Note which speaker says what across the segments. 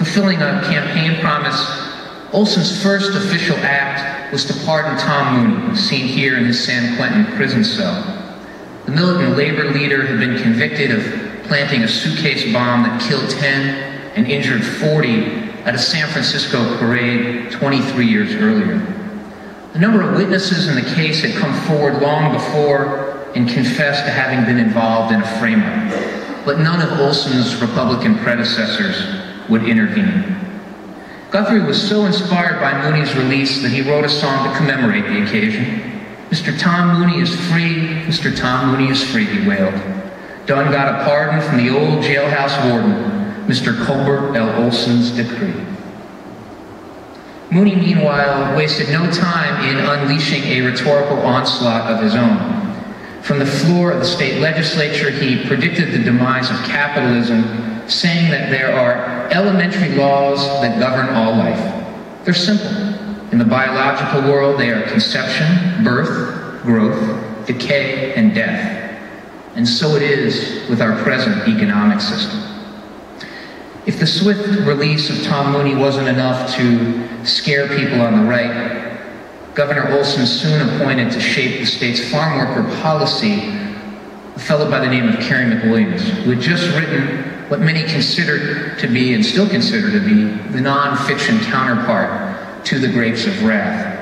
Speaker 1: Fulfilling a campaign promise, Olson's first official act was to pardon Tom Mooney, seen here in his San Quentin prison cell. The militant labor leader had been convicted of planting a suitcase bomb that killed 10 and injured 40 at a San Francisco parade 23 years earlier. A number of witnesses in the case had come forward long before and confessed to having been involved in a frame-up, but none of Olson's Republican predecessors would intervene. Guthrie was so inspired by Mooney's release that he wrote a song to commemorate the occasion. "Mr. Tom Mooney is free, Mr. Tom Mooney is free," he wailed. "Done got a pardon from the old jailhouse warden, Mr. Colbert L. Olson's decree." Mooney, meanwhile, wasted no time in unleashing a rhetorical onslaught of his own. From the floor of the state legislature, he predicted the demise of capitalism, saying that there are elementary laws that govern all life. They're simple. In the biological world, they are conception, birth, growth, decay, and death. And so it is with our present economic system. If the swift release of Tom Mooney wasn't enough to scare people on the right, Governor Olson soon appointed to shape the state's farm worker policy a fellow by the name of Kerry McWilliams, who had just written what many considered to be, and still consider to be, the non-fiction counterpart to The Grapes of Wrath.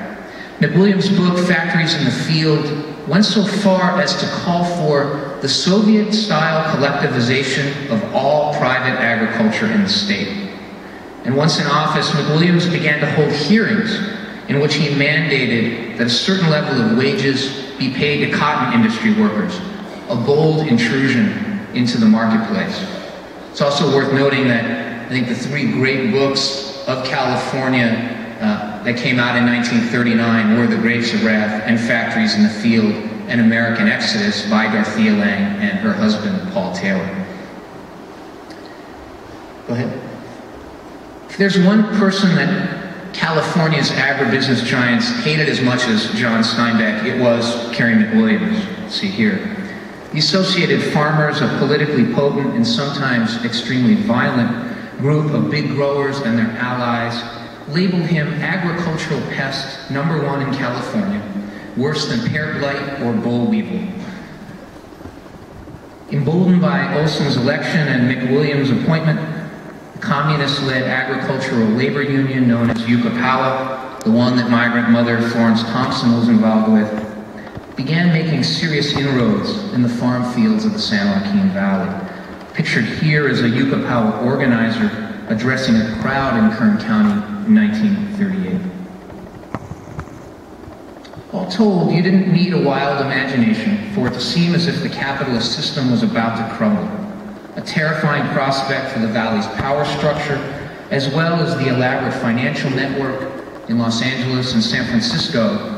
Speaker 1: McWilliams' book, Factories in the Field, went so far as to call for the Soviet-style collectivization of all private agriculture in the state. And once in office, McWilliams began to hold hearings in which he mandated that a certain level of wages be paid to cotton industry workers, a bold intrusion into the marketplace. It's also worth noting that I think the three great books of California that came out in 1939 were The Grapes of Wrath and Factories in the Field and American Exodus by Dorothea Lange and her husband, Paul Taylor. Go ahead. If there's one person that California's agribusiness giants hated as much as John Steinbeck, it was Kerry McWilliams. See here. The Associated Farmers, a politically potent and sometimes extremely violent group of big growers and their allies, labeled him agricultural pest #1 in California, worse than pear blight or boll weevil. Emboldened by Olson's election and McWilliams' appointment, the communist-led agricultural labor union known as UCAPAWA, the one that migrant mother Florence Thompson was involved with, began making serious inroads in the farm fields of the San Joaquin Valley. Pictured here is a UCAPAWA organizer addressing a crowd in Kern County in 1938. All told, you didn't need a wild imagination for it to seem as if the capitalist system was about to crumble. A terrifying prospect for the valley's power structure, as well as the elaborate financial network in Los Angeles and San Francisco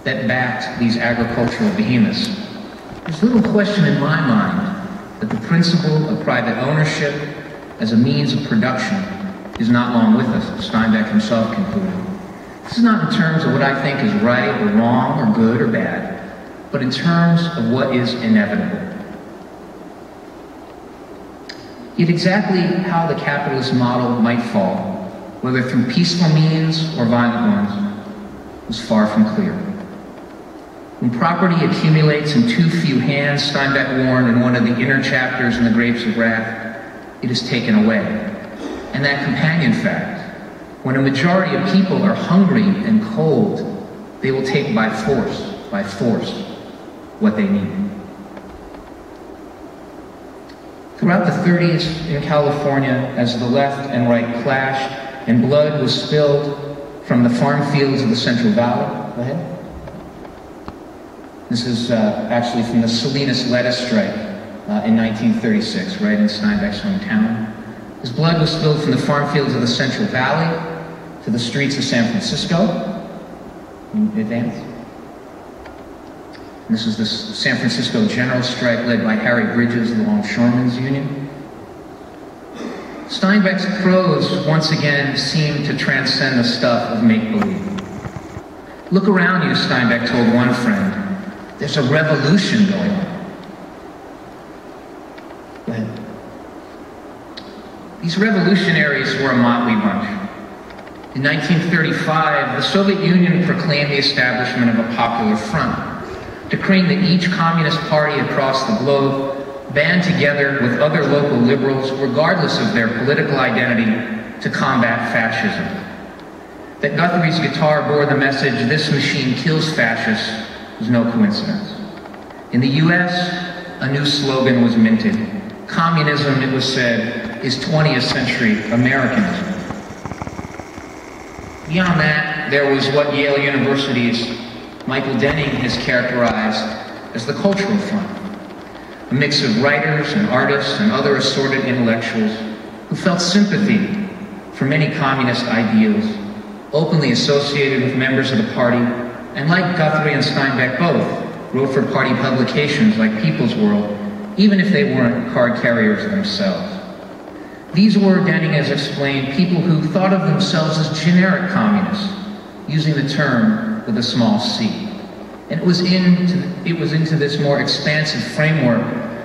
Speaker 1: that backed these agricultural behemoths. There's little question in my mind that the principle of private ownership as a means of production is not long with us, Steinbeck himself concluded. This is not in terms of what I think is right or wrong or good or bad, but in terms of what is inevitable. Yet exactly how the capitalist model might fall, whether through peaceful means or violent ones, was far from clear. When property accumulates in too few hands, Steinbeck warned in one of the inner chapters in The Grapes of Wrath, it is taken away. And that companion fact, when a majority of people are hungry and cold, they will take by force, what they need. Throughout the 30s in California, as the left and right clashed and blood was spilled from the farm fields of the Central Valley, go ahead. This is actually from the Salinas lettuce strike in 1936, right in Steinbeck's hometown. His blood was spilled from the farm fields of the Central Valley to the streets of San Francisco. Advance. And this is the San Francisco general strike led by Harry Bridges of the Longshoremen's Union. Steinbeck's prose once again seemed to transcend the stuff of make-believe. Look around you, Steinbeck told one friend. There's a revolution going on. Go ahead. These revolutionaries were a motley bunch. In 1935, the Soviet Union proclaimed the establishment of a popular front, decreeing that each communist party across the globe band together with other local liberals, regardless of their political identity, to combat fascism. That Guthrie's guitar bore the message, "This machine kills fascists," was no coincidence. In the US, a new slogan was minted. Communism, it was said, is 20th century Americanism. Beyond that, there was what Yale University's Michael Denning has characterized as the cultural front, a mix of writers and artists and other assorted intellectuals who felt sympathy for many communist ideals, openly associated with members of the party, and like Guthrie and Steinbeck both, wrote for party publications like People's World, even if they weren't card carriers themselves. These were, Denning has explained, people who thought of themselves as generic communists, using the term with a small c. And it was into this more expansive framework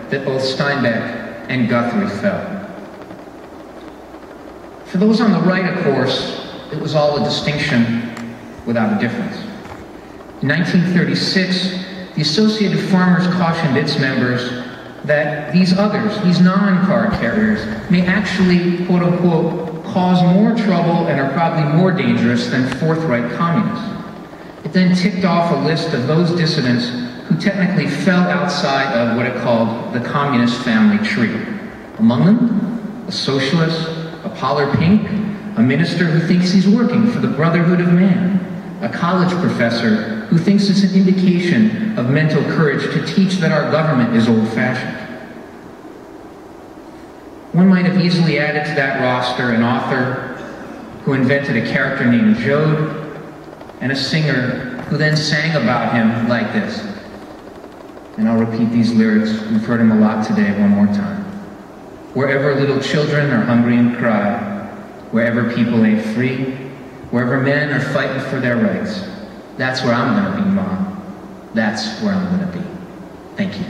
Speaker 1: that both Steinbeck and Guthrie fell. For those on the right, of course, it was all a distinction without a difference. In 1936, the Associated Farmers cautioned its members that these others, these non-card carriers, may actually, quote-unquote, cause more trouble and are probably more dangerous than forthright communists. It then ticked off a list of those dissidents who technically fell outside of what it called the communist family tree. Among them, a socialist, a Pollard Pink, a minister who thinks he's working for the brotherhood of man, a college professor who thinks it's an indication of mental courage to teach that our government is old-fashioned. One might have easily added to that roster an author who invented a character named Jode, and a singer who then sang about him like this. And I'll repeat these lyrics. We've heard them a lot today, one more time. Wherever little children are hungry and cry, wherever people ain't free, wherever men are fighting for their rights, that's where I'm gonna be, Mom. That's where I'm gonna be. Thank you.